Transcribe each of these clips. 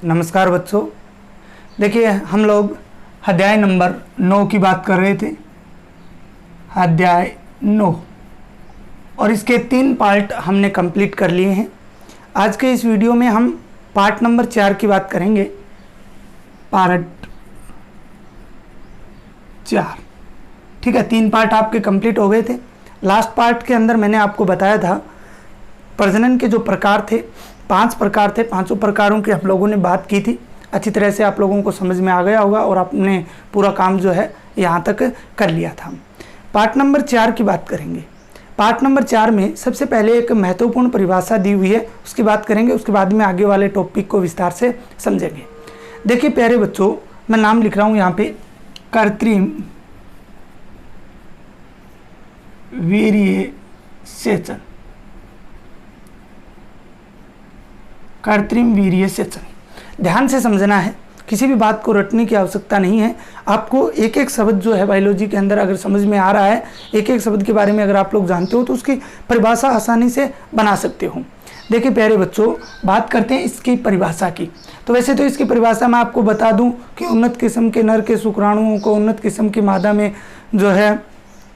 नमस्कार बच्चों। देखिए हम लोग अध्याय नंबर 9 की बात कर रहे थे, अध्याय 9, और इसके 3 पार्ट हमने कंप्लीट कर लिए हैं। आज के इस वीडियो में हम पार्ट नंबर 4 की बात करेंगे। पार्ट 4, ठीक है। 3 पार्ट आपके कंप्लीट हो गए थे। लास्ट पार्ट के अंदर मैंने आपको बताया था प्रजनन के जो प्रकार थे, 5 प्रकार थे। 5 प्रकारों की हम लोगों ने बात की थी। अच्छी तरह से आप लोगों को समझ में आ गया होगा और आपने पूरा काम जो है यहाँ तक कर लिया था। पार्ट नंबर 4 की बात करेंगे। पार्ट नंबर 4 में सबसे पहले एक महत्वपूर्ण परिभाषा दी हुई है, उसकी बात करेंगे। उसके बाद में आगे वाले टॉपिक को विस्तार से समझेंगे। देखिए प्यारे बच्चों, मैं नाम लिख रहा हूँ यहाँ पे, कृत्रिम वीर्य सेचन। कृत्रिम वीर्य सेचन ध्यान से समझना है, किसी भी बात को रटने की आवश्यकता नहीं है। आपको एक एक शब्द जो है बायोलॉजी के अंदर अगर समझ में आ रहा है, एक एक शब्द के बारे में अगर आप लोग जानते हो तो उसकी परिभाषा आसानी से बना सकते हो। देखिए प्यारे बच्चों, बात करते हैं इसकी परिभाषा की। तो वैसे तो इसकी परिभाषा मैं आपको बता दूं कि उन्नत किस्म के नर के शुक्राणुओं को उन्नत किस्म की मादा में जो है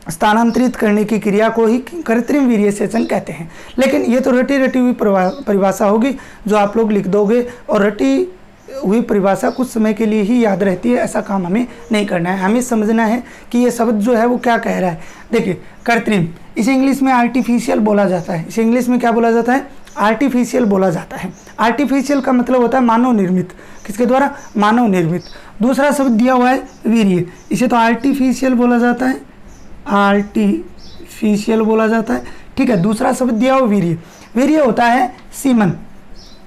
स्थानांतरित करने की क्रिया को ही कृत्रिम वीर्य सेचन कहते हैं। लेकिन ये तो रटी हुई परिभाषा होगी जो आप लोग लिख दोगे, और रटी हुई परिभाषा कुछ समय के लिए ही याद रहती है। ऐसा काम हमें नहीं करना है। हमें समझना है कि ये शब्द जो है वो क्या कह रहा है। देखिए कृत्रिम, इसे इंग्लिश में आर्टिफिशियल बोला जाता है। इसे इंग्लिश में क्या बोला जाता है? आर्टिफिशियल बोला जाता है। आर्टिफिशियल का मतलब होता है मानव निर्मित। किसके द्वारा? मानव निर्मित। दूसरा शब्द दिया हुआ है वीर्य, इसे तो आर्टिफिशियल बोला जाता है, आर्टिफिशियल बोला जाता है, ठीक है। दूसरा शब्द दिया हुआ वीर्य, वीर्य होता है सीमन।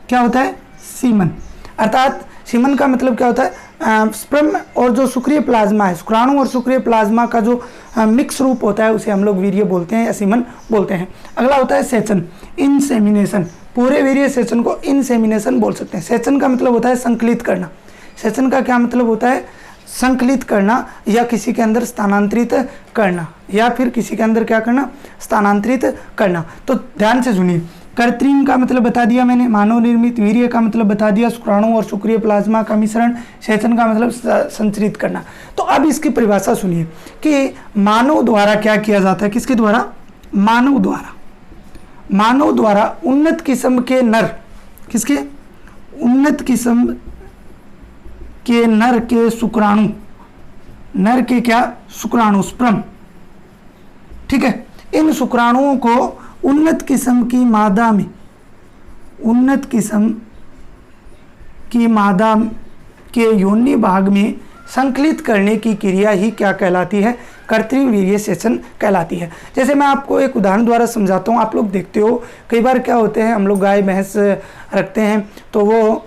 क्या होता है? सीमन। अर्थात सीमन का मतलब क्या होता है? स्पर्म और जो शुक्रिय प्लाज्मा है, शुक्राणु और शुक्रिय प्लाज्मा का जो मिक्स रूप होता है उसे हम लोग वीर्य बोलते हैं या सीमन बोलते हैं। अगला होता है सेचन, इनसेमिनेशन। पूरे वीर्य सेचन को इनसेमिनेशन बोल सकते हैं। सेचन का मतलब होता है संकलित करना। सेचन का क्या मतलब होता है? संकलित करना, या किसी के अंदर स्थानांतरित करना, या फिर किसी के अंदर क्या करना? स्थानांतरित करना। तो ध्यान से सुनिए, कृत्रिम का मतलब बता दिया मैंने, मानव निर्मित। वीर्य का मतलब बता दिया, शुक्राणु और शुक्रिय प्लाज्मा का मिश्रण। सेचन का मतलब संचरित करना। तो अब इसकी परिभाषा सुनिए कि मानव द्वारा क्या किया जाता है। किसके द्वारा? मानव द्वारा। मानव द्वारा उन्नत किस्म के नर, किसके? उन्नत किस्म के नर के शुक्राणु, नर के क्या? शुक्राणु, स्पर्म, ठीक है। इन शुक्राणुओं को उन्नत किस्म की मादा में, उन्नत किस्म की मादा के योनि भाग में संकलित करने की क्रिया ही क्या कहलाती है? कृत्रिम वीर्य सेचन कहलाती है। जैसे मैं आपको एक उदाहरण द्वारा समझाता हूँ। आप लोग देखते हो कई बार क्या होते हैं, हम लोग गाय भैंस रखते हैं तो वो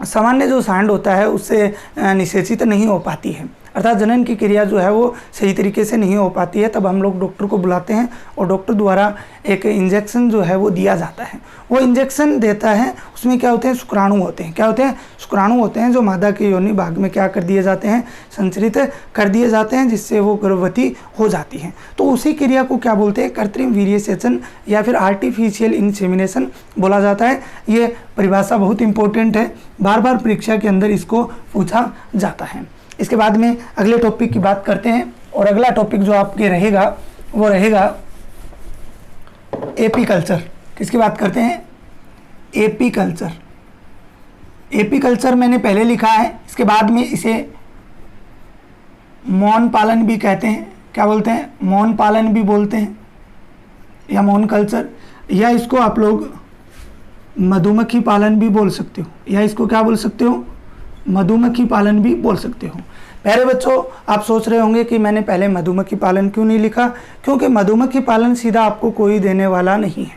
सामान्य जो सांड होता है उससे निषेचित नहीं हो पाती है, अर्थात जनन की क्रिया जो है वो सही तरीके से नहीं हो पाती है। तब हम लोग डॉक्टर को बुलाते हैं और डॉक्टर द्वारा एक इंजेक्शन जो है वो दिया जाता है। वो इंजेक्शन देता है, उसमें क्या होते हैं? शुक्राणु होते हैं। क्या होते हैं? शुक्राणु होते हैं जो मादा के योनि भाग में क्या कर दिए जाते हैं? संचरित कर दिए जाते हैं, जिससे वो गर्भवती हो जाती हैं। तो उसी क्रिया को क्या बोलते हैं? कृत्रिम वीर्य सेचन या फिर आर्टिफिशियल इंसेमिनेशन बोला जाता है। ये परिभाषा बहुत इंपॉर्टेंट है, बार बार परीक्षा के अंदर इसको पूछा जाता है। इसके बाद में अगले टॉपिक की बात करते हैं, और अगला टॉपिक जो आपके रहेगा वो रहेगा एपीकल्चर। किसकी बात करते हैं? एपीकल्चर। एपीकल्चर मैंने पहले लिखा है। इसके बाद में इसे मौन पालन भी कहते हैं। क्या बोलते हैं? मौन पालन भी बोलते हैं, या मौन कल्चर, या इसको आप लोग मधुमक्खी पालन भी बोल सकते हो, या इसको क्या बोल सकते हो? मधुमक्खी पालन भी बोल सकते हो। प्यारे बच्चों, आप सोच रहे होंगे कि मैंने पहले मधुमक्खी पालन क्यों नहीं लिखा? क्योंकि मधुमक्खी पालन सीधा आपको कोई देने वाला नहीं है।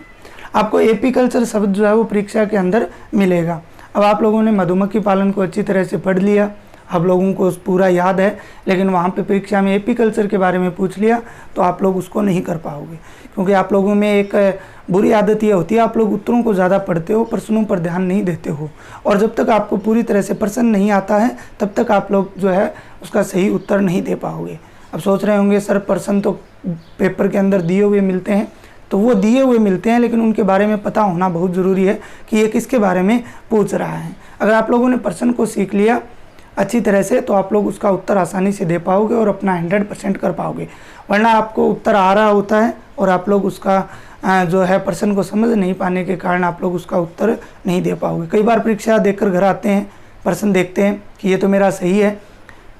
आपको एपीकल्चर शब्द जो है वो परीक्षा के अंदर मिलेगा। अब आप लोगों ने मधुमक्खी पालन को अच्छी तरह से पढ़ लिया, आप लोगों को पूरा याद है, लेकिन वहाँ पे परीक्षा में एपीकल्चर के बारे में पूछ लिया तो आप लोग उसको नहीं कर पाओगे। क्योंकि आप लोगों में एक बुरी आदत ये होती है, आप लोग उत्तरों को ज़्यादा पढ़ते हो, प्रश्नों पर ध्यान नहीं देते हो, और जब तक आपको पूरी तरह से प्रश्न नहीं आता है तब तक आप लोग जो है उसका सही उत्तर नहीं दे पाओगे। अब सोच रहे होंगे सर प्रश्न तो पेपर के अंदर दिए हुए मिलते हैं, तो वो दिए हुए मिलते हैं, लेकिन उनके बारे में पता होना बहुत ज़रूरी है कि ये किसके बारे में पूछ रहा है। अगर आप लोगों ने प्रश्न को सीख लिया अच्छी तरह से तो आप लोग उसका उत्तर आसानी से दे पाओगे और अपना 100% कर पाओगे। वरना आपको उत्तर आ रहा होता है और आप लोग उसका जो है प्रश्न को समझ नहीं पाने के कारण आप लोग उसका उत्तर नहीं दे पाओगे। कई बार परीक्षा देकर घर आते हैं, प्रश्न देखते हैं कि ये तो मेरा सही है,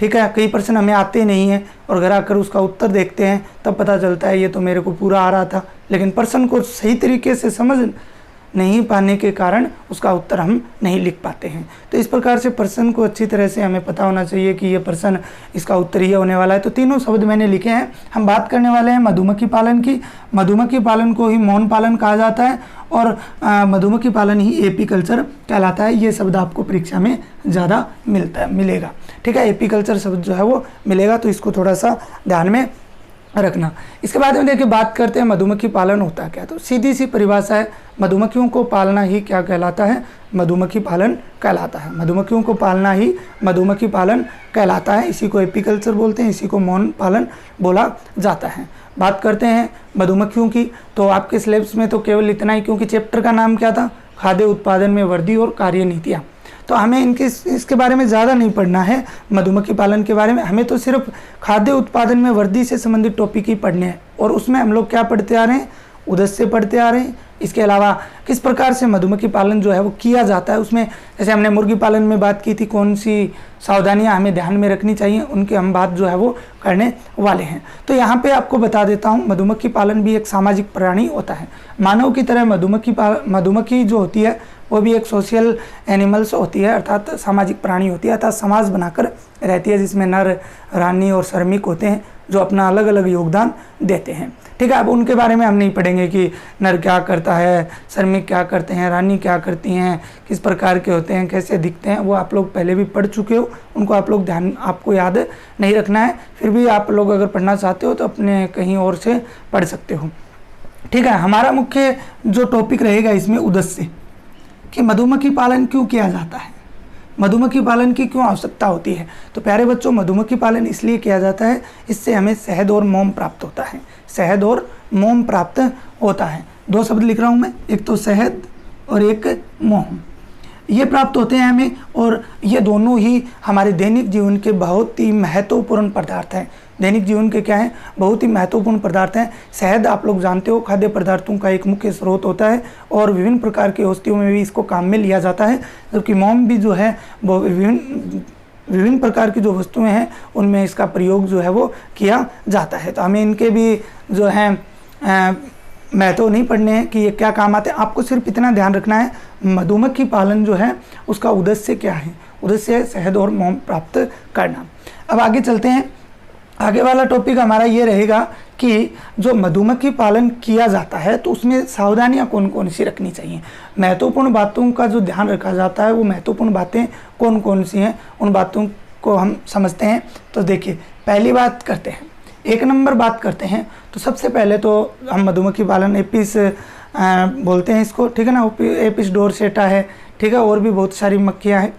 ठीक है, कई प्रश्न हमें आते नहीं हैं और घर आकर उसका उत्तर देखते हैं, तब पता चलता है ये तो मेरे को पूरा आ रहा था, लेकिन प्रश्न को सही तरीके से समझ नहीं पाने के कारण उसका उत्तर हम नहीं लिख पाते हैं। तो इस प्रकार से प्रश्न को अच्छी तरह से हमें पता होना चाहिए कि ये प्रश्न इसका उत्तर ये होने वाला है। तो तीनों शब्द मैंने लिखे हैं। हम बात करने वाले हैं मधुमक्खी पालन की। मधुमक्खी पालन को ही मौन पालन कहा जाता है और मधुमक्खी पालन ही एपीकल्चर कहलाता है। ये शब्द आपको परीक्षा में ज़्यादा मिलेगा, ठीक है, एपीकल्चर शब्द जो है वो मिलेगा, तो इसको थोड़ा सा ध्यान में रखना। इसके बाद में देखिए बात करते हैं मधुमक्खी पालन होता क्या। तो सीधी सी परिभाषा है, मधुमक्खियों को पालना ही क्या कहलाता है, मधुमक्खी पालन कहलाता है। मधुमक्खियों को पालना ही मधुमक्खी पालन कहलाता है। इसी को एपीकल्चर बोलते हैं, इसी को मौन पालन बोला जाता है। बात करते हैं मधुमक्खियों की, तो आपके सिलेबस में तो केवल इतना ही, क्योंकि चैप्टर का नाम क्या था, खाद्य उत्पादन में वृद्धि और कार्यनीतियाँ। तो हमें इसके बारे में ज़्यादा नहीं पढ़ना है, मधुमक्खी पालन के बारे में। हमें तो सिर्फ खाद्य उत्पादन में वृद्धि से संबंधित टॉपिक ही पढ़ने हैं और उसमें हम लोग क्या पढ़ते आ रहे हैं, उद्देश्य पढ़ते आ रहे हैं। इसके अलावा किस प्रकार से मधुमक्खी पालन जो है वो किया जाता है, उसमें जैसे हमने मुर्गी पालन में बात की थी, कौन सी सावधानियां हमें ध्यान में रखनी चाहिए, उनकी हम बात जो है वो करने वाले हैं। तो यहाँ पे आपको बता देता हूँ, मधुमक्खी पालन भी एक सामाजिक प्राणी होता है। मानव की तरह मधुमक्खी जो होती है वो भी एक सोशल एनिमल्स होती है, अर्थात सामाजिक प्राणी होती है, अर्थात समाज बनाकर रहती है, जिसमें नर, रानी और श्रमिक होते हैं जो अपना अलग अलग योगदान देते हैं, ठीक है। अब उनके बारे में हम नहीं पढ़ेंगे कि नर क्या करता है, श्रमिक क्या करते हैं, रानी क्या करती हैं, किस प्रकार के होते हैं, कैसे दिखते हैं, वो आप लोग पहले भी पढ़ चुके हो, उनको आप लोग आपको याद नहीं रखना है। फिर भी आप लोग अगर पढ़ना चाहते हो तो अपने कहीं और से पढ़ सकते हो, ठीक है। हमारा मुख्य जो टॉपिक रहेगा इसमें उद्देश्य, कि मधुमक्खी पालन क्यों किया जाता है, मधुमक्खी पालन की क्यों आवश्यकता होती है। तो प्यारे बच्चों, मधुमक्खी पालन इसलिए किया जाता है, इससे हमें शहद और मोम प्राप्त होता है, शहद और मोम प्राप्त होता है। दो शब्द लिख रहा हूँ मैं, एक तो शहद और एक मोम, ये प्राप्त होते हैं हमें, और ये दोनों ही हमारे दैनिक जीवन के बहुत ही महत्वपूर्ण पदार्थ हैं। दैनिक जीवन के क्या हैं, बहुत ही महत्वपूर्ण पदार्थ हैं। शहद आप लोग जानते हो खाद्य पदार्थों का एक मुख्य स्रोत होता है और विभिन्न प्रकार की औषधियों में भी इसको काम में लिया जाता है, जबकि मोम भी जो है वो विभिन्न प्रकार की जो वस्तुएं हैं उनमें इसका प्रयोग जो है वो किया जाता है। तो हमें इनके भी जो है महत्व नहीं पढ़ने हैं कि ये क्या काम आते हैं। आपको सिर्फ इतना ध्यान रखना है, मधुमक्खी पालन जो है उसका उद्देश्य क्या है, उद्देश्य है शहद और मोम प्राप्त करना। अब आगे चलते हैं, आगे वाला टॉपिक हमारा ये रहेगा कि जो मधुमक्खी पालन किया जाता है तो उसमें सावधानियां कौन कौन सी रखनी चाहिए, महत्वपूर्ण बातों का जो ध्यान रखा जाता है वो महत्वपूर्ण बातें कौन कौन सी हैं, उन बातों को हम समझते हैं। तो देखिए, पहली बात करते हैं, एक नंबर बात करते हैं। तो सबसे पहले तो हम मधुमक्खी पालन एपिस बोलते हैं इसको, ठीक है ना, एपिस डोरसेटा है, ठीक है, और भी बहुत सारी मक्खियाँ हैं।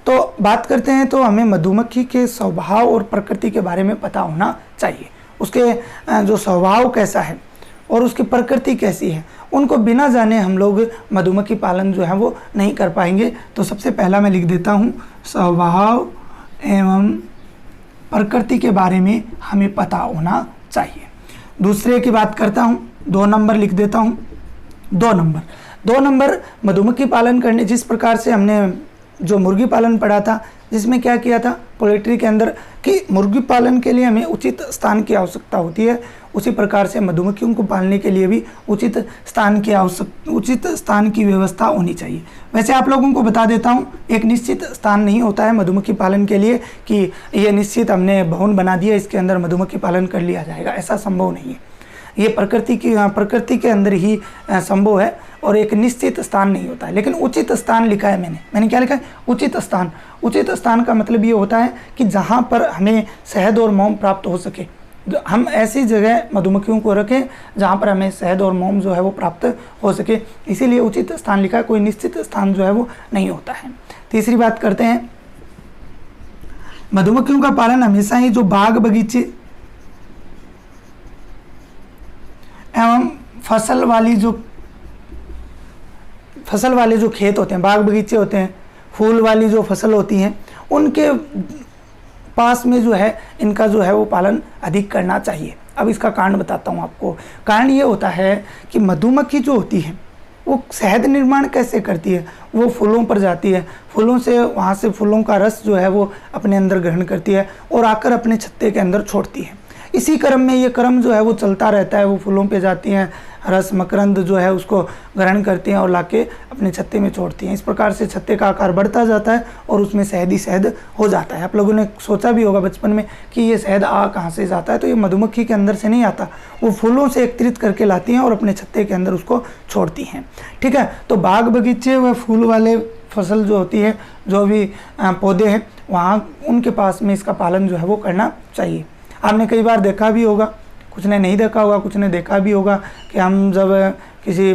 तो बात करते हैं तो हमें मधुमक्खी के स्वभाव और प्रकृति के बारे में पता होना चाहिए, उसके जो स्वभाव कैसा है और उसकी प्रकृति कैसी है, उनको बिना जाने हम लोग मधुमक्खी पालन जो है वो नहीं कर पाएंगे। तो सबसे पहला मैं लिख देता हूँ, स्वभाव एवं प्रकृति के बारे में हमें पता होना चाहिए। दूसरे की बात करता हूँ, 2 नंबर लिख देता हूँ। 2 नंबर मधुमक्खी पालन करने, जिस प्रकार से हमने जो मुर्गी पालन पढ़ा था, जिसमें क्या किया था पोल्ट्री के अंदर कि मुर्गी पालन के लिए हमें उचित स्थान की आवश्यकता होती है, उसी प्रकार से मधुमक्खियों को पालने के लिए भी उचित स्थान की व्यवस्था होनी चाहिए। वैसे आप लोगों को बता देता हूँ, एक निश्चित स्थान नहीं होता है मधुमक्खी पालन के लिए कि ये निश्चित हमने भवन बना दिया, इसके अंदर मधुमक्खी पालन कर लिया जाएगा, ऐसा संभव नहीं है। ये प्रकृति के अंदर ही संभव है और एक निश्चित स्थान नहीं होता है। लेकिन उचित स्थान लिखा है मैंने क्या लिखा है, उचित स्थान। उचित स्थान का मतलब ये होता है कि जहाँ पर हमें शहद और मोम प्राप्त हो सके, हम ऐसी जगह मधुमक्खियों को रखें जहाँ पर हमें शहद और मोम जो है वो प्राप्त हो सके, इसीलिए उचित स्थान लिखा है, कोई निश्चित स्थान जो है वो नहीं होता है। तीसरी बात करते हैं, मधुमक्खियों का पालन हमेशा ही जो बाग बगीचे एवं फसल वाले जो खेत होते हैं, बाग बगीचे होते हैं, फूल वाली जो फसल होती हैं, उनके पास में जो है इनका जो है वो पालन अधिक करना चाहिए। अब इसका कारण बताता हूँ आपको। कारण ये होता है कि मधुमक्खी जो होती है वो शहद निर्माण कैसे करती है, वो फूलों पर जाती है, फूलों से वहाँ से फूलों का रस जो है वो अपने अंदर ग्रहण करती है और आकर अपने छत्ते के अंदर छोड़ती है। इसी क्रम में ये क्रम जो है वो चलता रहता है, वो फूलों पे जाती हैं, रस मकरंद जो है उसको ग्रहण करती हैं और लाके अपने छत्ते में छोड़ती हैं। इस प्रकार से छत्ते का आकार बढ़ता जाता है और उसमें शहद ही शहद हो जाता है। आप लोगों ने सोचा भी होगा बचपन में कि ये शहद कहाँ से जाता है, तो ये मधुमक्खी के अंदर से नहीं आता, वो फूलों से एकत्रित करके लाती हैं और अपने छत्ते के अंदर उसको छोड़ती हैं। ठीक है, तो बाग बगीचे व फूल वाले फसल जो होती है, जो भी पौधे हैं, वहाँ उनके पास में इसका पालन जो है वो करना चाहिए। आपने कई बार देखा भी होगा, कुछ ने नहीं देखा होगा, कुछ ने देखा भी होगा कि हम जब किसी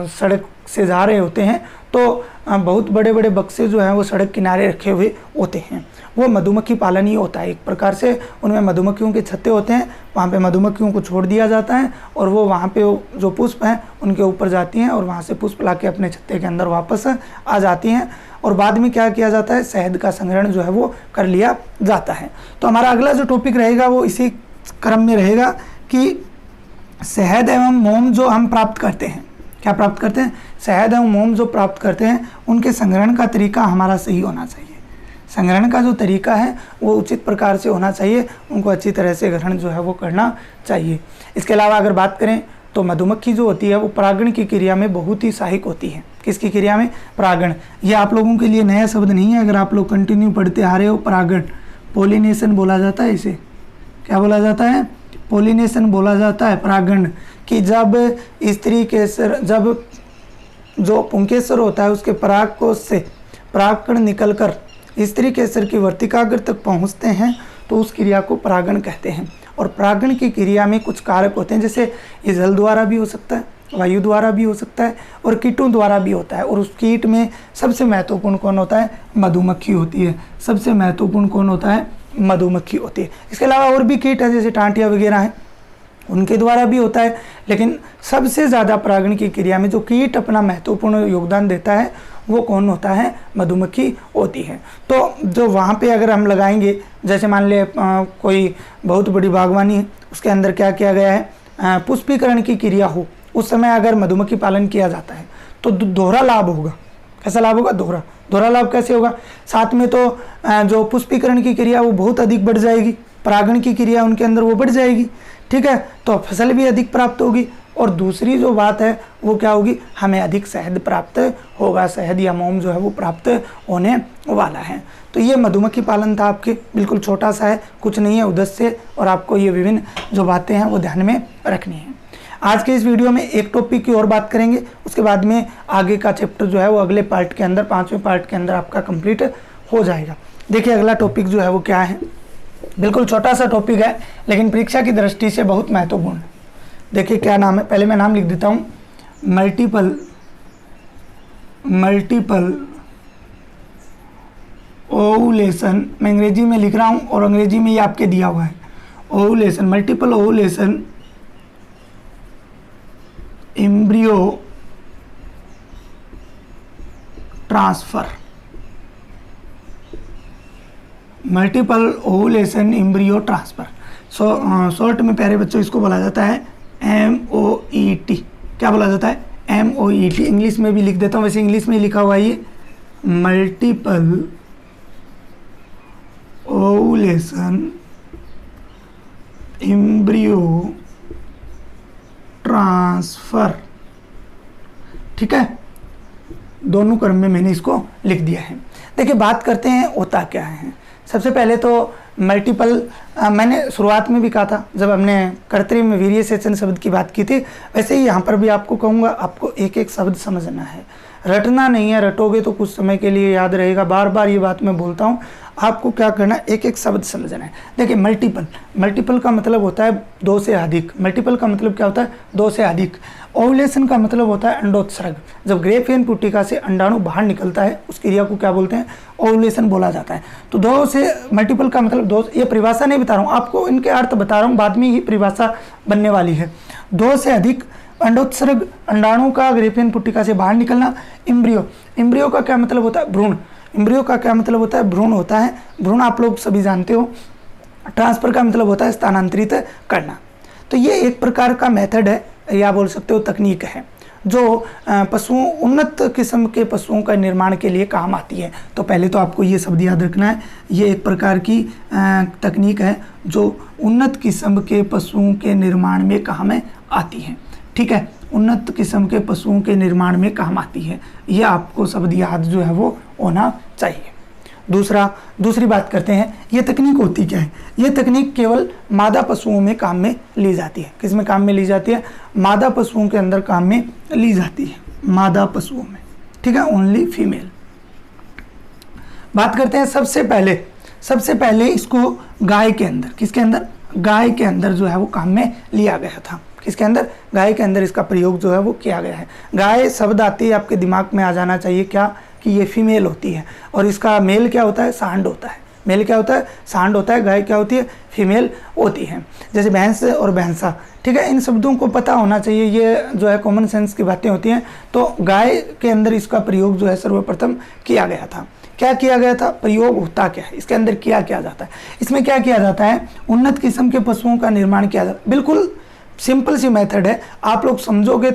सड़क से जा रहे होते हैं तो बहुत बड़े बड़े बक्से जो हैं वो सड़क किनारे रखे हुए होते हैं। वो मधुमक्खी पालन ही होता है एक प्रकार से। उनमें मधुमक्खियों के छत्ते होते हैं, वहाँ पे मधुमक्खियों को छोड़ दिया जाता है और वो वहाँ पे जो पुष्प हैं उनके ऊपर जाती हैं और वहाँ से पुष्प लाके अपने छत्ते के अंदर वापस आ जाती हैं और बाद में क्या किया जाता है, शहद का संग्रहण जो है वो कर लिया जाता है। तो हमारा अगला जो टॉपिक रहेगा वो इसी क्रम में रहेगा कि शहद एवं मोम जो हम प्राप्त करते हैं, क्या प्राप्त करते हैं, शहद एवं मोम जो प्राप्त करते हैं, उनके संग्रहण का तरीका हमारा सही होना चाहिए। संग्रहण का जो तरीका है वो उचित प्रकार से होना चाहिए, उनको अच्छी तरह से ग्रहण जो है वो करना चाहिए। इसके अलावा अगर बात करें तो मधुमक्खी जो होती है वो परागण की क्रिया में बहुत ही सहायक होती है। किसकी क्रिया में, परागण। ये आप लोगों के लिए नया शब्द नहीं है, अगर आप लोग कंटिन्यू पढ़ते आ रहे हो। परागण, पोलिनेशन बोला जाता है इसे, क्या बोला जाता है, पोलिनेशन बोला जाता है, परागण। कि जब स्त्री केसर, जब जो पुंकेसर होता है उसके पराग कोश से परागकण निकलकर स्त्री केसर की वर्तिकाग्र तक पहुंचते हैं तो उस क्रिया को परागण कहते हैं। और परागण की क्रिया में कुछ कारक होते हैं, जैसे ये जल द्वारा भी हो सकता है, वायु द्वारा भी हो सकता है और कीटों द्वारा भी होता है। और उस कीट में सबसे महत्वपूर्ण कौन होता है, मधुमक्खी होती है। सबसे महत्वपूर्ण कौन होता है, मधुमक्खी होती है। इसके अलावा और भी कीट है जैसे टांटिया वगैरह हैं, उनके द्वारा भी होता है, लेकिन सबसे ज़्यादा परागण की क्रिया में जो कीट अपना महत्वपूर्ण योगदान देता है वो कौन होता है, मधुमक्खी होती है। तो जो वहाँ पे अगर हम लगाएंगे, जैसे मान ले कोई बहुत बड़ी बागवानी है, उसके अंदर क्या किया गया है, पुष्पीकरण की क्रिया हो, उस समय अगर मधुमक्खी पालन किया जाता है तो दोहरा लाभ होगा। कैसा लाभ होगा, दोहरा लाभ कैसे होगा, साथ में तो जो पुष्पीकरण की क्रिया वो बहुत अधिक बढ़ जाएगी, परागण की क्रिया उनके अंदर वो बढ़ जाएगी। ठीक है, तो फसल भी अधिक प्राप्त होगी और दूसरी जो बात है वो क्या होगी, हमें अधिक शहद प्राप्त होगा, शहद या मोम जो है वो प्राप्त होने वाला है। तो ये मधुमक्खी पालन था आपके, बिल्कुल छोटा सा है, कुछ नहीं है उद्देश्य, और आपको ये विभिन्न जो बातें हैं वो ध्यान में रखनी है। आज के इस वीडियो में एक टॉपिक की और बात करेंगे, उसके बाद में आगे का चैप्टर जो है वो अगले पार्ट के अंदर, 5वें पार्ट के अंदर आपका कंप्लीट हो जाएगा। देखिए अगला टॉपिक जो है वो क्या है, बिल्कुल छोटा सा टॉपिक है लेकिन परीक्षा की दृष्टि से बहुत महत्वपूर्ण है। देखिए क्या नाम है, पहले मैं नाम लिख देता हूँ, मल्टीपल ओवुलेशन। मैं अंग्रेजी में लिख रहा हूँ और अंग्रेजी में ये आपके दिया हुआ है, ovulation, multiple ovulation embryo transfer, multiple ovulation embryo transfer. Short में प्यारे बच्चों इसको बोला जाता है MOET। क्या बोला जाता है, MOET। इंग्लिश में भी लिख देता हूँ, वैसे इंग्लिश में लिखा हुआ है ये मल्टीपल ओवुलेशन एम्ब्रियो ट्रांसफर। ठीक है, दोनों क्रम में मैंने इसको लिख दिया है। देखिए बात करते हैं होता क्या है। सबसे पहले तो मल्टीपल, मैंने शुरुआत में भी कहा था जब हमने कृत्रिम वीर्य सेचन शब्द की बात की थी, वैसे ही यहाँ पर भी आपको कहूँगा, आपको एक एक शब्द समझना है, रटना नहीं है, रटोगे तो कुछ समय के लिए याद रहेगा। बार बार ये बात मैं बोलता हूँ, आपको क्या करना है, एक एक शब्द समझना है। देखिए मल्टीपल का मतलब होता है दो से अधिक। मल्टीपल का मतलब क्या होता है, दो से अधिक। ओवुलेशन का मतलब होता है अंडोत्सर्ग। जब ग्रेफियन पुटिका से अंडाणु बाहर निकलता है उस क्रिया को क्या बोलते हैं, ओवुलेशन बोला जाता है। तो दो से मल्टीपल का मतलब दो, ये परिभाषा नहीं बता रहा हूँ आपको, इनके अर्थ बता रहा हूँ, बाद में ही परिभाषा बनने वाली है। दो से अधिक अंडोत्सर्ग अंडाणु का ग्रेफियन पुट्टिका से बाहर निकलना। इम्ब्रियो का क्या मतलब होता है? भ्रूण। इम्ब्रियो का क्या मतलब होता है? भ्रूण होता है। भ्रूण आप लोग सभी जानते हो। ट्रांसफर का मतलब होता है स्थानांतरित करना। तो ये एक प्रकार का मेथड है या बोल सकते हो तकनीक है जो पशुओं, उन्नत किस्म के पशुओं का निर्माण के लिए काम आती है। तो पहले तो आपको ये शब्द याद रखना है, ये एक प्रकार की तकनीक है जो उन्नत किस्म के पशुओं के निर्माण में काम आती है। ठीक है, उन्नत किस्म के पशुओं के निर्माण में काम आती है। ये आपको शब्द याद जो है वो होना चाहिए। दूसरी बात करते हैं, ये तकनीक होती क्या है? ये तकनीक केवल मादा पशुओं में काम में ली जाती है। किस में काम में ली जाती है? मादा पशुओं के अंदर काम में ली जाती है, मादा पशुओं में। ठीक है, ओनली फीमेल। बात करते हैं सबसे पहले इसको गाय के अंदर, किसके अंदर? गाय के अंदर जो है वो काम में लिया गया था। किसके अंदर? गाय के अंदर इसका प्रयोग जो है वो किया गया है। गाय शब्द आते ही आपके दिमाग में आ जाना चाहिए क्या, कि ये फीमेल होती है। और इसका मेल क्या होता है? सांड होता है। मेल क्या होता है? सांड होता है। गाय क्या होती है? फीमेल होती है। जैसे भैंस और भैंसा, ठीक है, इन शब्दों को पता होना चाहिए। ये जो है कॉमन सेंस की बातें होती हैं। तो गाय के अंदर इसका प्रयोग जो है सर्वप्रथम किया गया था। क्या किया गया था? प्रयोग होता क्या है, इसके अंदर क्या किया जाता है? इसमें क्या किया जाता है? उन्नत किस्म के पशुओं का निर्माण किया जाता है। बिल्कुल सिंपल सी मेथड है। आप लोग समझोगे,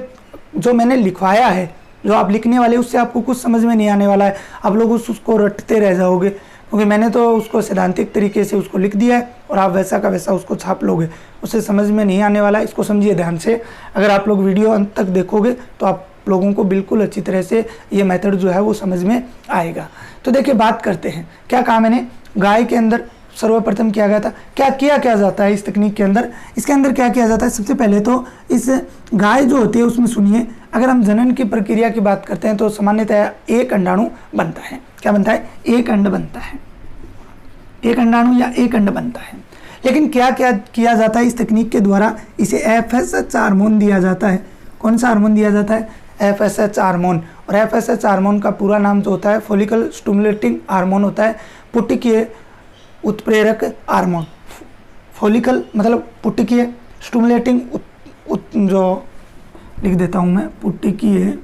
जो मैंने लिखवाया है, जो आप लिखने वाले, उससे आपको कुछ समझ में नहीं आने वाला है। आप लोग उसको रटते रह जाओगे, क्योंकि मैंने तो उसको सैद्धांतिक तरीके से उसको लिख दिया है और आप वैसा का वैसा उसको छाप लोगे, उससे समझ में नहीं आने वाला है। इसको समझिए ध्यान से। अगर आप लोग वीडियो अंत तक देखोगे तो आप लोगों को बिल्कुल अच्छी तरह से ये मेथड जो है वो समझ में आएगा। तो देखिए, बात करते हैं क्या काम है। गाय के अंदर सर्वप्रथम किया गया था। क्या किया जाता है इस तकनीक के अंदर? इसके अंदर क्या किया जाता है? सबसे पहले तो इस गाय जो होती है उसमें सुनिए, अगर हम जनन की प्रक्रिया की बात करते हैं तो सामान्यतः एक अंडाणु बनता है। क्या बनता है? एक अंड बनता है। एक अंडाणु या एक अंड बनता है। लेकिन क्या किया जाता है इस तकनीक के द्वारा? इसे FSH हार्मोन दिया जाता है। कौन सा हार्मोन दिया जाता है? FSH hormone. और FSH हार्मोन का पूरा नाम जो होता है फॉलिकल स्टिमुलेटिंग हार्मोन होता है, पुटिकीय उत्प्रेरक हार्मोन। फॉलिकल मतलब पुटिकीय, स्टिमुलेटिंग जो लिख देता हूँ मैं, पुटिकीय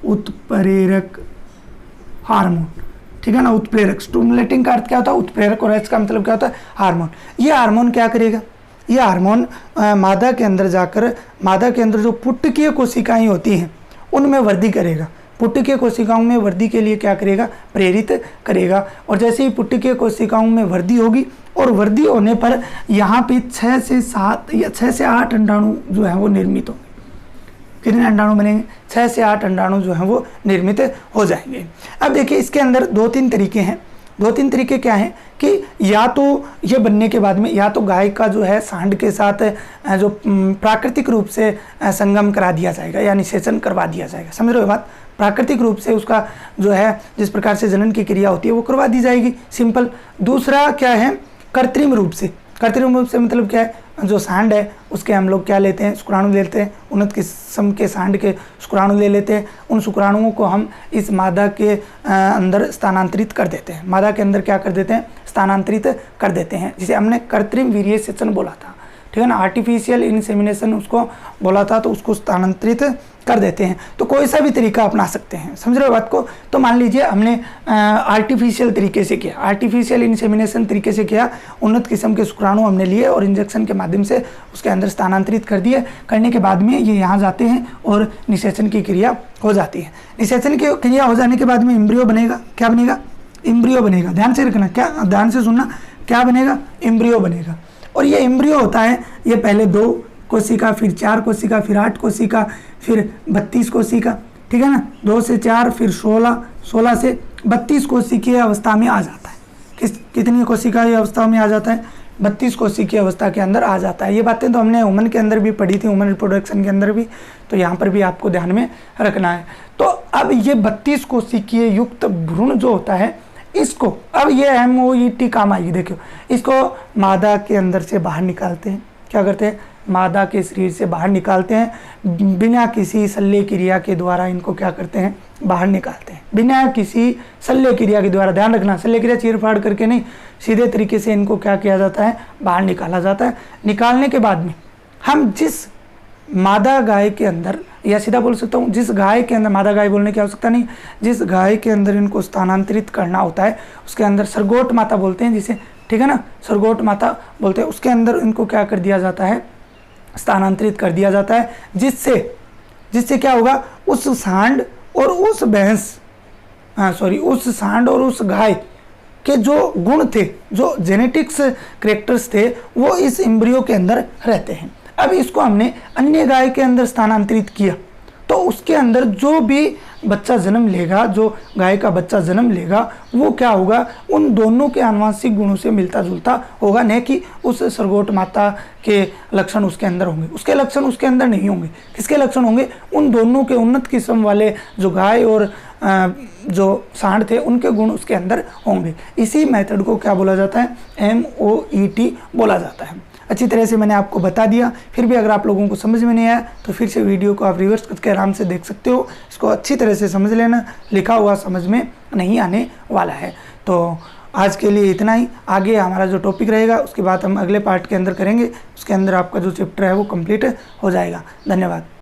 उत्प्रेरक हार्मोन। ठीक है ना, उत्प्रेरक। स्टिमुलेटिंग का अर्थ क्या होता है? उत्प्रेरक। और एच का मतलब क्या होता है? हार्मोन। ये हार्मोन क्या करेगा? ये हार्मोन मादा के अंदर जाकर, मादा के अंदर जो पुटिकीय कोशिकाएं होती हैं उनमें वृद्धि करेगा। पुटिकीय कोशिकाओं में वृद्धि के लिए क्या करेगा? प्रेरित करेगा। और जैसे ही पुटिकीय कोशिकाओं में वृद्धि होगी, और वृद्धि होने पर यहाँ पे 6 से 7 या 6 से 8 अंडाणु जो है वो निर्मित होंगे। कितने अंडाणु बनेंगे? 6 से 8 अंडाणु जो हैं वो निर्मित हो जाएंगे। अब देखिए, इसके अंदर 2-3 तरीके हैं। 2-3 तरीके क्या हैं कि या तो ये बनने के बाद में, या तो गाय का जो है सांड के साथ जो प्राकृतिक रूप से संगम करा दिया जाएगा या निषेचन करवा दिया जाएगा। समझ रहे हो बात? प्राकृतिक रूप से उसका जो है जिस प्रकार से जनन की क्रिया होती है वो करवा दी जाएगी, सिंपल। दूसरा क्या है? कृत्रिम रूप से। कृत्रिम रूप से मतलब क्या है? जो सांड है उसके हम लोग क्या लेते हैं? शुक्राणु लेते हैं। उन्नत किस्म के सांड के शुक्राणु ले लेते हैं। उन शुक्राणुओं को हम इस मादा के अंदर स्थानांतरित कर देते हैं। मादा के अंदर क्या कर देते हैं? स्थानांतरित कर देते हैं, जिसे हमने कृत्रिम वीर्य सेचन बोला था। ठीक है ना, आर्टिफिशियल इंसेमिनेशन उसको बोला था। तो उसको स्थानांतरित कर देते हैं। तो कोई सा भी तरीका अपना सकते हैं। समझ रहे हो बात को? तो मान लीजिए हमने आर्टिफिशियल तरीके से किया, आर्टिफिशियल इंसेमिनेशन तरीके से किया। उन्नत किस्म के शुक्राणु हमने लिए और इंजेक्शन के माध्यम से उसके अंदर स्थानांतरित कर दिए। करने के बाद में ये यहाँ जाते हैं और निषेचन की क्रिया हो जाती है। निषेचन की क्रिया हो जाने के बाद में एम्ब्रियो बनेगा। क्या बनेगा? एम्ब्रियो बनेगा। ध्यान से रखना, क्या ध्यान से सुनना, क्या बनेगा? एम्ब्रियो बनेगा। और ये एम्ब्रियो होता है, ये पहले 2 कोशिका, फिर 4 कोशिका, फिर 8 कोशिका, फिर 32 कोशिका। ठीक है ना, 2 से 4, फिर 16, 16 से 32 कोशिकीय अवस्था में आ जाता है। कितनी कोशिकीय अवस्था में आ जाता है? 32 कोशिकीय अवस्था के अंदर आ जाता है। ये बातें तो हमने ह्यूमन के अंदर भी पढ़ी थी, ह्यूमन रिप्रोडक्शन के अंदर भी, तो यहाँ पर भी आपको ध्यान में रखना है। तो अब ये 32 कोशिकीय युक्त भ्रूण जो होता है, इसको अब ये MOET काम आएगी। देखो, इसको मादा के अंदर से बाहर निकालते हैं। क्या करते हैं? मादा के शरीर से बाहर निकालते हैं। बिना किसी शल्य क्रिया के द्वारा इनको क्या करते हैं? बाहर निकालते हैं। बिना किसी शल्य क्रिया के द्वारा, ध्यान रखना, शल्य क्रिया चीर फाड़ करके नहीं, सीधे तरीके से इनको क्या किया जाता है? बाहर निकाला जाता है। निकालने के बाद में हम जिस मादा गाय के अंदर, या सीधा बोल सकता हूँ जिस गाय के अंदर, मादा गाय बोलने की आवश्यकता नहीं, जिस गाय के अंदर इनको स्थानांतरित करना होता है उसके अंदर सरगोट माता बोलते हैं जिसे, ठीक है ना, सरगोट माता बोलते हैं, उसके अंदर इनको क्या कर दिया जाता है, स्थानांतरित कर दिया जाता है, जिससे क्या होगा, उस सांड और उस भैंस, उस सांड और उस गाय के जो गुण थे, जो जेनेटिक्स कैरेक्टर्स थे, वो इस एम्ब्रियो के अंदर रहते हैं। अब इसको हमने अन्य गाय के अंदर स्थानांतरित किया तो उसके अंदर जो भी बच्चा जन्म लेगा, जो गाय का बच्चा जन्म लेगा, वो क्या होगा, उन दोनों के आनुवंशिक गुणों से मिलता जुलता होगा, न कि उस सरगोट माता के लक्षण उसके अंदर होंगे। उसके लक्षण उसके अंदर नहीं होंगे। किसके लक्षण होंगे, उन दोनों के उन्नत किस्म वाले जो गाय और जो सांड थे उनके गुण उसके अंदर होंगे। इसी मेथड को क्या बोला जाता है, MOET बोला जाता है। अच्छी तरह से मैंने आपको बता दिया। फिर भी अगर आप लोगों को समझ में नहीं आया तो फिर से वीडियो को आप रिवर्स करके आराम से देख सकते हो। इसको अच्छी तरह से समझ लेना, लिखा हुआ समझ में नहीं आने वाला है। तो आज के लिए इतना ही। आगे हमारा जो टॉपिक रहेगा उसके बाद हम अगले पार्ट के अंदर करेंगे, उसके अंदर आपका जो चैप्टर है वो कंप्लीट हो जाएगा। धन्यवाद।